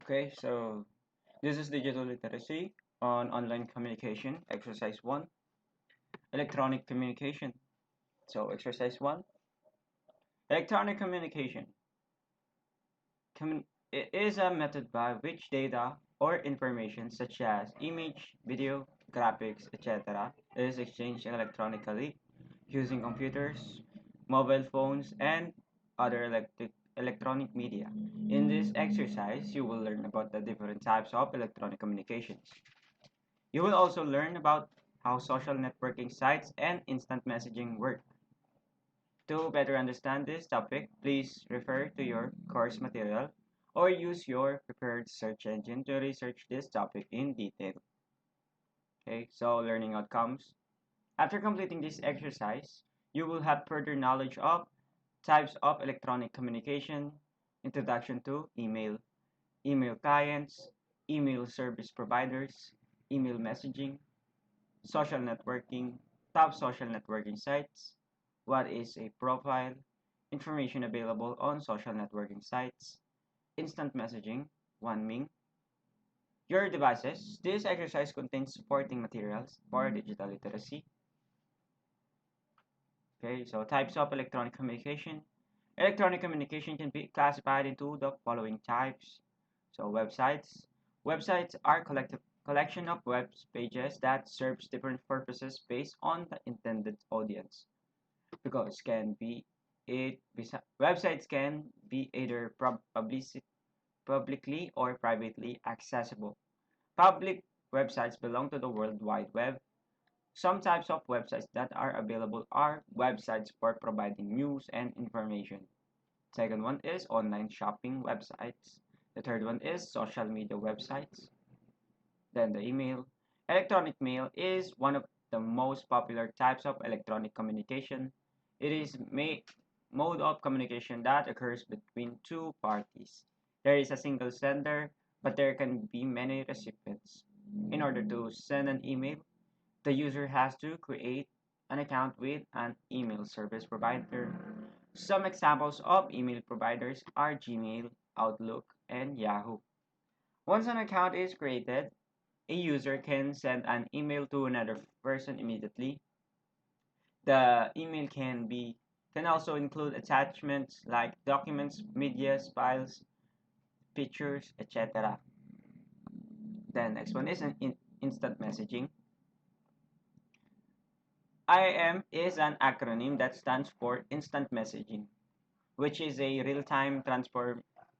Okay, so this is digital literacy on online communication, exercise 1, electronic communication. So, exercise 1, electronic communication it is a method by which data or information such as image, video, graphics, etc. is exchanged electronically using computers, mobile phones, and other electronic media. In this exercise, you will learn about the different types of electronic communications. You will also learn about how social networking sites and instant messaging work. To better understand this topic, please refer to your course material or use your prepared search engine to research this topic in detail. Okay, so learning outcomes. After completing this exercise, you will have further knowledge of types of electronic communication, introduction to email, email clients, email service providers, email messaging, social networking, top social networking sites, what is a profile, information available on social networking sites, instant messaging, OneMing, your devices. This exercise contains supporting materials for digital literacy. Okay, so types of electronic communication. Electronic communication can be classified into the following types. So websites. Websites are collection of web pages that serves different purposes based on the intended audience. Because can be it websites can be either publicly or privately accessible. Public websites belong to the World Wide Web. Some types of websites that are available are websites for providing news and information. Second one is online shopping websites. The third one is social media websites. Then the email. Electronic mail is one of the most popular types of electronic communication. It is mode of communication that occurs between two parties. There is a single sender, but there can be many recipients. In order to send an email, the user has to create an account with an email service provider. Some examples of email providers are Gmail, Outlook, and Yahoo. Once an account is created, a user can send an email to another person immediately. The email can also include attachments like documents, media, files, pictures, etc. Then next one is instant messaging. IM is an acronym that stands for instant messaging, which is a real-time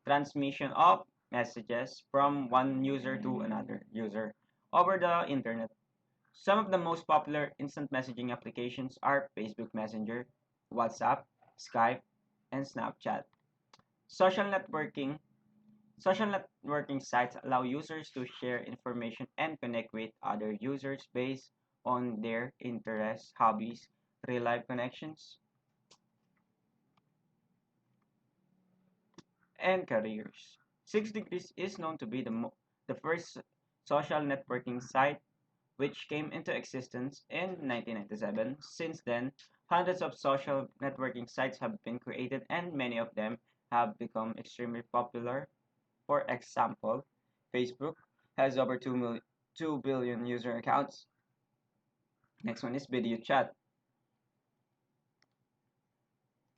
transmission of messages from one user to another user over the internet. Some of the most popular instant messaging applications are Facebook Messenger, WhatsApp, Skype, and Snapchat. Social networking Social networking sites allow users to share information and connect with other users based on their interests, hobbies, real-life connections, and careers. 6 Degrees is known to be the first social networking site which came into existence in 1997. Since then, hundreds of social networking sites have been created and many of them have become extremely popular. For example, Facebook has over 2 billion user accounts. Next one is video chat.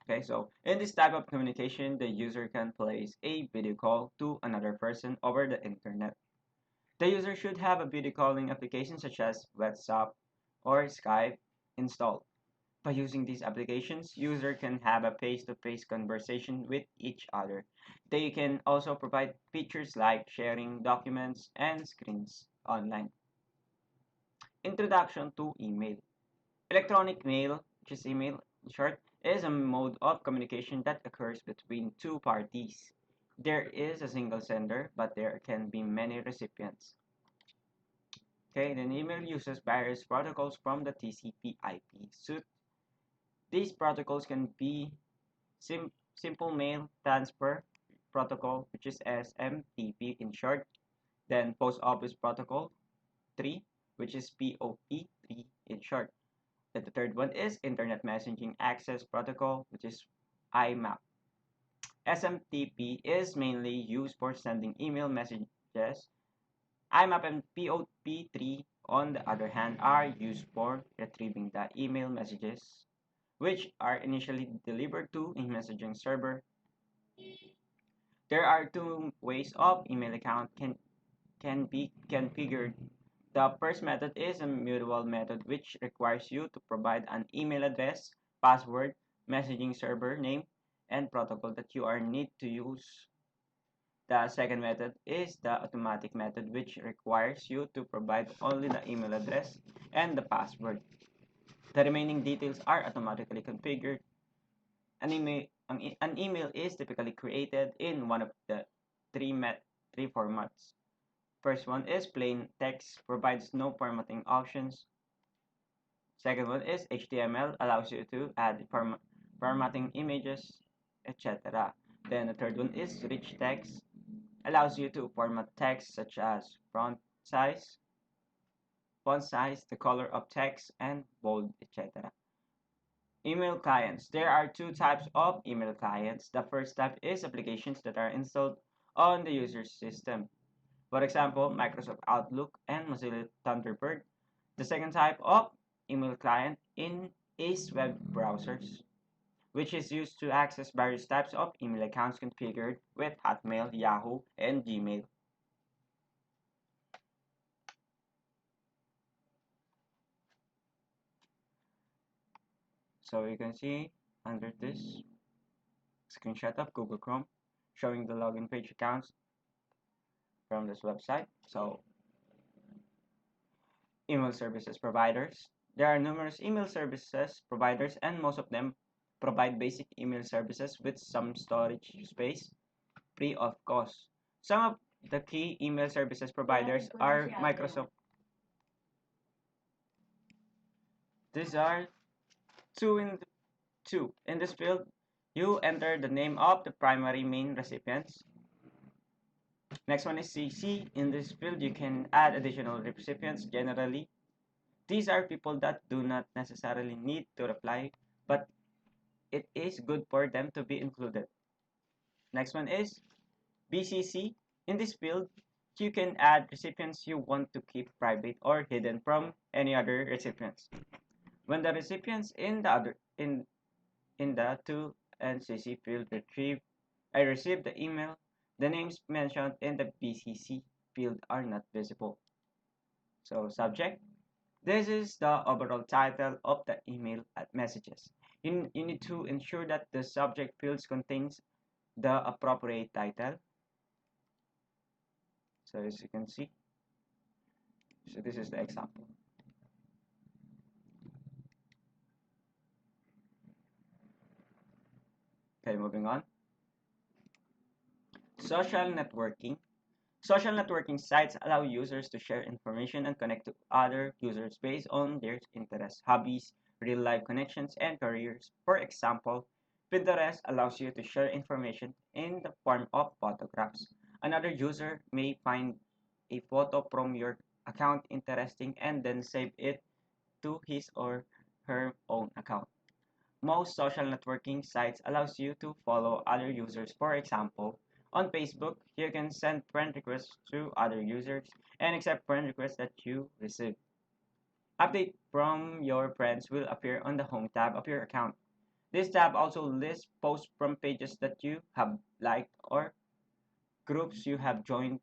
Okay, so in this type of communication, the user can place a video call to another person over the internet. The user should have a video calling application such as WhatsApp or Skype installed. By using these applications, user can have a face-to-face conversation with each other. They can also provide features like sharing documents and screens online. Introduction to email. Electronic mail, which is email in short, is a mode of communication that occurs between two parties. There is a single sender, but there can be many recipients. Okay, then email uses various protocols from the TCP/IP suite. These protocols can be simple mail transfer protocol, which is SMTP in short, then post office protocol 3, which is POP3 in short. And the third one is internet messaging access protocol, which is IMAP. SMTP is mainly used for sending email messages. IMAP and POP3, on the other hand, are used for retrieving the email messages, which are initially delivered to a messaging server. There are two ways of email account can be configured. The first method is a mutable method which requires you to provide an email address, password, messaging server name, and protocol that you are need to use. The second method is the automatic method which requires you to provide only the email address and the password. The remaining details are automatically configured. An email is typically created in one of the three formats. First one is plain text, provides no formatting options. Second one is HTML, allows you to add formatting images, etc. Then the third one is rich text, allows you to format text such as size, font size, the color of text, and bold, etc. Email clients. There are two types of email clients. The first type is applications that are installed on the user's system. For example, Microsoft Outlook and Mozilla Thunderbird. The second type of email client is web browsers, which is used to access various types of email accounts configured with Hotmail, Yahoo, and Gmail. So you can see under this screenshot of Google Chrome showing the login page accounts from this website. So email services providers. There are numerous email services providers, and most of them provide basic email services with some storage space free of cost. Some of the key email services providers are Microsoft. These are two. In this field, you enter the name of the primary main recipients. Next one is CC. In this field, you can add additional recipients generally. These are people that do not necessarily need to reply, but it is good for them to be included. Next one is BCC. In this field, you can add recipients you want to keep private or hidden from any other recipients. When the recipients in the to and CC field receive the email, the names mentioned in the BCC field are not visible. So subject. This is the overall title of the email messages. You need to ensure that the subject fields contains the appropriate title. So as you can see, so this is the example. Okay, moving on. Social networking. Social networking sites allow users to share information and connect to other users based on their interests, hobbies, real-life connections, and careers. For example, Pinterest allows you to share information in the form of photographs. Another user may find a photo from your account interesting and then save it to his or her own account. Most social networking sites allows you to follow other users. For example, on Facebook, you can send friend requests to other users and accept friend requests that you receive. Update from your friends will appear on the home tab of your account. This tab also lists posts from pages that you have liked or groups you have joined.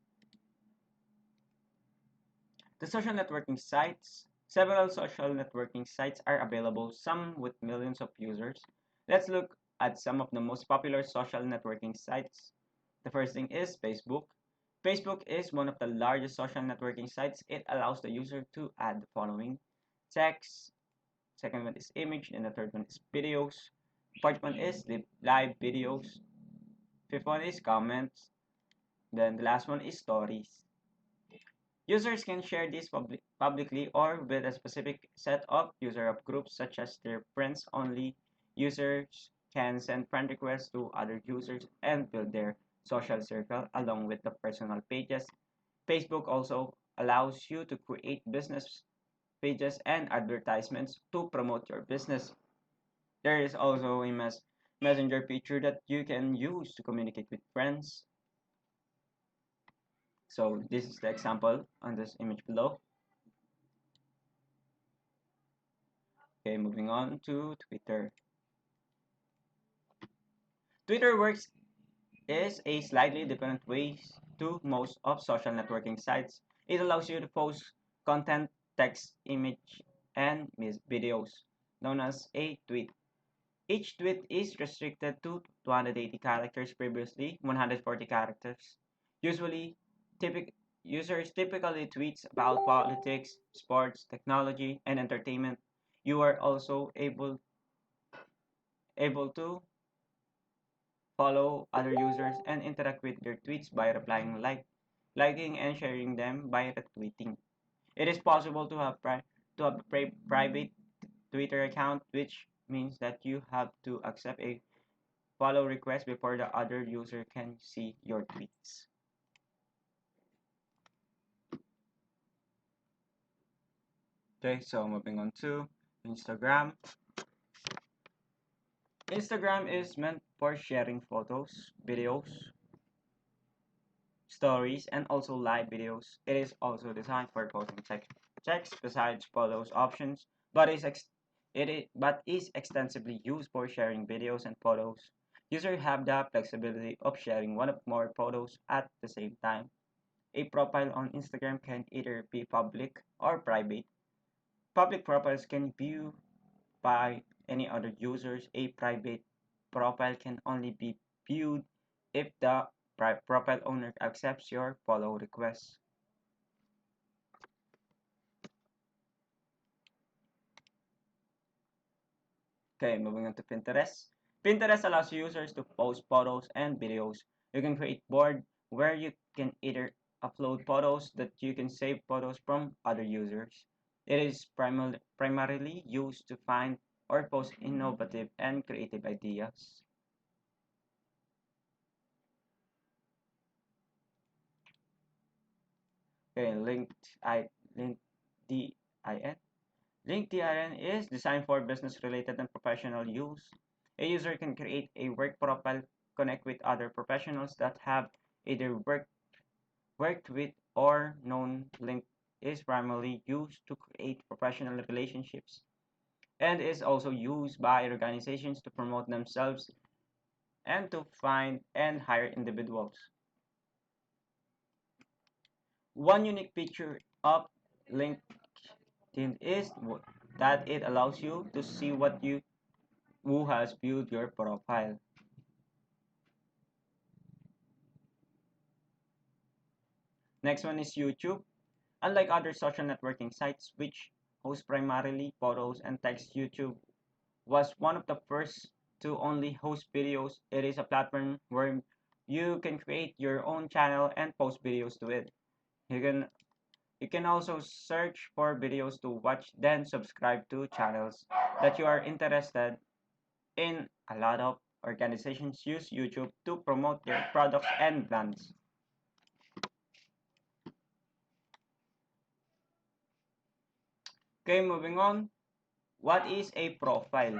The social networking sites. Several social networking sites are available, some with millions of users. Let's look at some of the most popular social networking sites. The first thing is Facebook. Facebook is one of the largest social networking sites. It allows the user to add the following: text, second one is image, and the third one is videos. Fourth one is live videos. Fifth one is comments. Then the last one is stories. Users can share these publicly or with a specific set of user groups such as their friends only. Users can send friend requests to other users and build their social circle along with the personal pages. Facebook also allows you to create business pages and advertisements to promote your business. There is also a messenger feature that you can use to communicate with friends. So this is the example on this image below. Okay, moving on to Twitter. Twitter works is a slightly different way to most of social networking sites. It allows you to post content, text, image, and videos, known as a tweet. Each tweet is restricted to 280 characters, previously 140 characters. Usually, typic users typically tweets about politics, sports, technology, and entertainment. You are also able to follow other users and interact with their tweets by replying, liking and sharing them by retweeting. It is possible to have a private Twitter account, which means that you have to accept a follow request before the other user can see your tweets. Okay, so moving on to Instagram. Instagram is meant for sharing photos, videos, stories, and also live videos. It is also designed for posting text besides photos options, but is extensively used for sharing videos and photos. Users have the flexibility of sharing one or more photos at the same time. A profile on Instagram can either be public or private. Public profiles can be viewed by any other users. A private profile can only be viewed if the profile owner accepts your follow request. Okay, moving on to Pinterest. Pinterest allows users to post photos and videos. You can create board where you can either upload photos that you can save photos from other users. It is primarily used to find or post innovative and creative ideas. Okay, LinkedIn. LinkedIn is designed for business-related and professional use. A user can create a work profile, connect with other professionals that have either worked with or known. Link is primarily used to create professional relationships and is also used by organizations to promote themselves and to find and hire individuals. One unique feature of LinkedIn is that it allows you to see who has viewed your profile. Next one is YouTube. Unlike other social networking sites, which host primarily photos and text, YouTube was one of the first to only host videos. It is a platform where you can create your own channel and post videos to it. You can you can also search for videos to watch, then subscribe to channels that you are interested in. A lot of organizations use YouTube to promote their products and brands. Okay, moving on. What is a profile?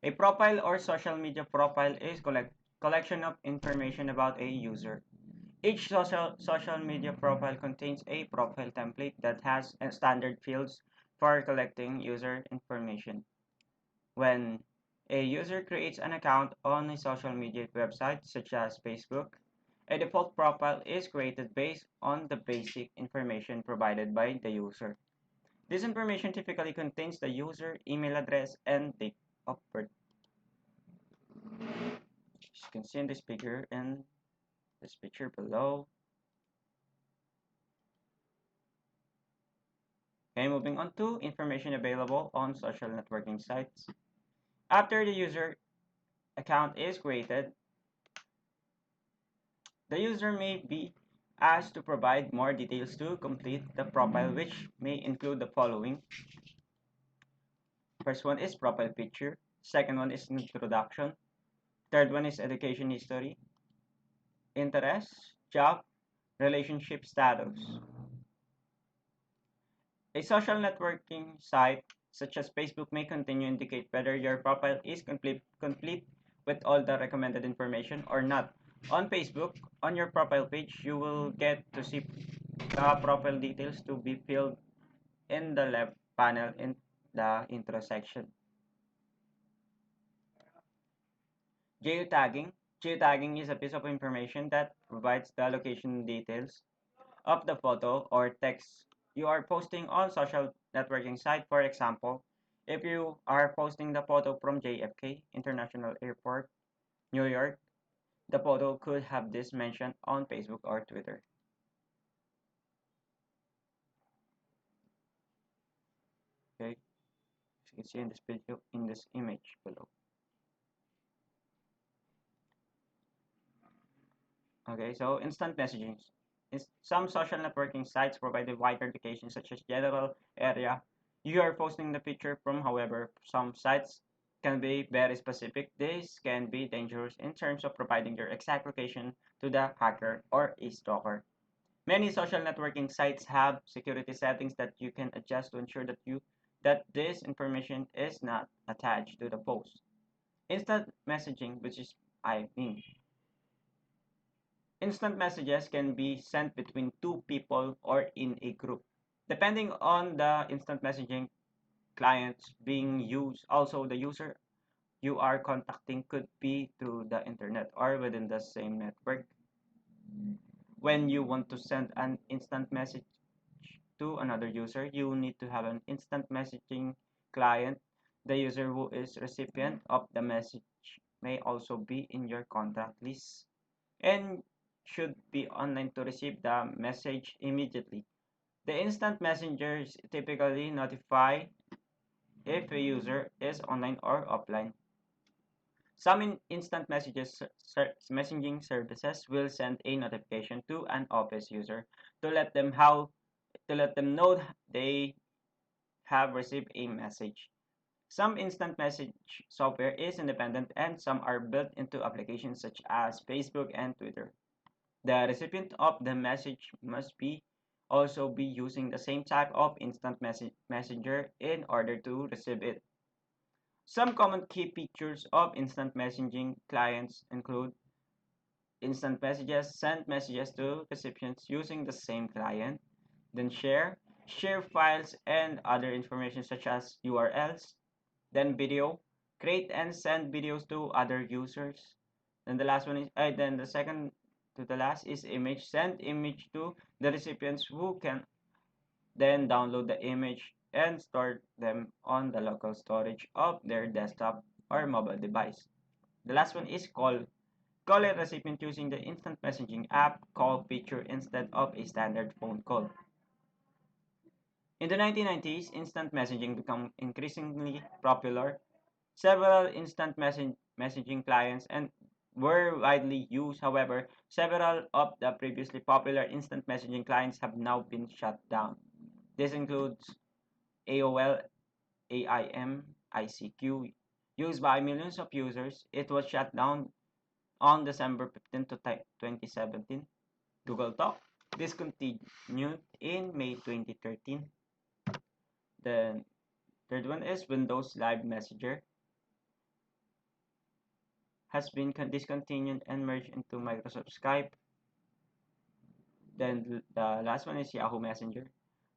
A profile or social media profile is collection of information about a user. Each social media profile contains a profile template that has standard fields for collecting user information. When a user creates an account on a social media website such as Facebook, a default profile is created based on the basic information provided by the user. This information typically contains the user email address and date of birth. As you can see in this figure and this picture below. Okay, moving on to information available on social networking sites. After the user account is created, the user may be asked to provide more details to complete the profile, which may include the following. First one is profile picture. Second one is introduction. Third one is education history, interests, job, relationship status. A social networking site such as Facebook may continue to indicate whether your profile is complete with all the recommended information or not. On Facebook, on your profile page, you will get to see the profile details to be filled in the left panel in the intro section. Geotagging. Geotagging is a piece of information that provides the location details of the photo or text you are posting on social networking site. For example, if you are posting the photo from JFK International Airport, New York, the photo could have this mentioned on Facebook or Twitter. Okay, as you can see in this video, in this image below. Okay, so instant messaging. Some social networking sites provide a wide indication such as general area you are posting the picture from. However, some sites can be very specific. This can be dangerous in terms of providing your exact location to the hacker or a stalker. Many social networking sites have security settings that you can adjust to ensure that this information is not attached to the post. Instant messaging, which is I mean instant messages can be sent between two people or in a group. Depending on the instant messaging clients being used, also the user you are contacting could be through the internet or within the same network. When you want to send an instant message to another user, you need to have an instant messaging client. The user who is recipient of the message may also be in your contact list and should be online to receive the message immediately. The instant messengers typically notify if a user is online or offline. Some instant messaging services will send a notification to an office user to let them know they have received a message. Some instant message software is independent and some are built into applications such as Facebook and Twitter. The recipient of the message must be also be using the same type of instant messenger in order to receive it. Some common key features of instant messaging clients include instant messages send messages to recipients using the same client, then share files and other information such as URLs, then video, create and send videos to other users. Then the last one is then the second to the last is image, send image to the recipients who can then download the image and store them on the local storage of their desktop or mobile device. The last one is call. Call a recipient using the instant messaging app call feature instead of a standard phone call. In the 1990s, instant messaging became increasingly popular. Several instant messaging clients and were widely used. However, several of the previously popular instant messaging clients have now been shut down. This includes AOL, AIM, ICQ, used by millions of users. It was shut down on December 15 2017. Google Talk discontinued in May 2013. The third one is Windows Live Messenger has been discontinued and merged into Microsoft Skype. Then the last one is Yahoo Messenger.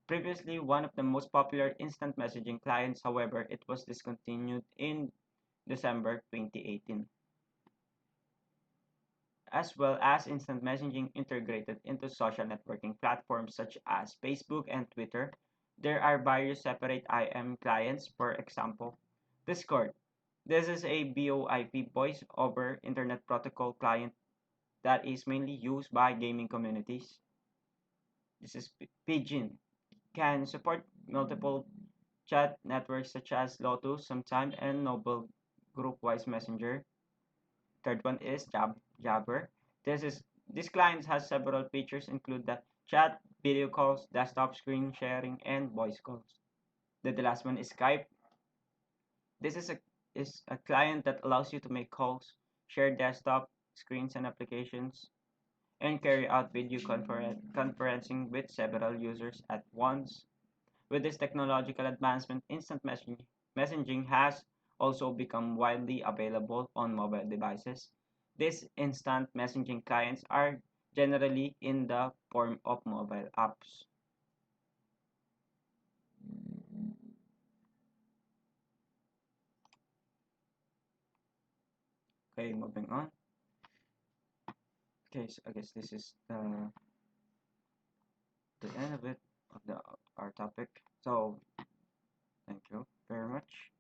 Previously one of the most popular instant messaging clients, however, it was discontinued in December 2018. As well as instant messaging integrated into social networking platforms such as Facebook and Twitter, there are various separate IM clients, for example, Discord. This is a VoIP voice over Internet Protocol client that is mainly used by gaming communities. This is Pidgin. Can support multiple chat networks such as Lotus, Sometime, and Noble Groupwise Messenger. Third one is Jabber. This client has several features, include the chat, video calls, desktop screen sharing, and voice calls. Then the last one is Skype. This is a client that allows you to make calls, share desktop screens and applications, and carry out video conferencing with several users at once. With this technological advancement, instant messaging has also become widely available on mobile devices. These instant messaging clients are generally in the form of mobile apps. Okay, moving on. Okay, so I guess this is the end of it of our topic. So thank you very much.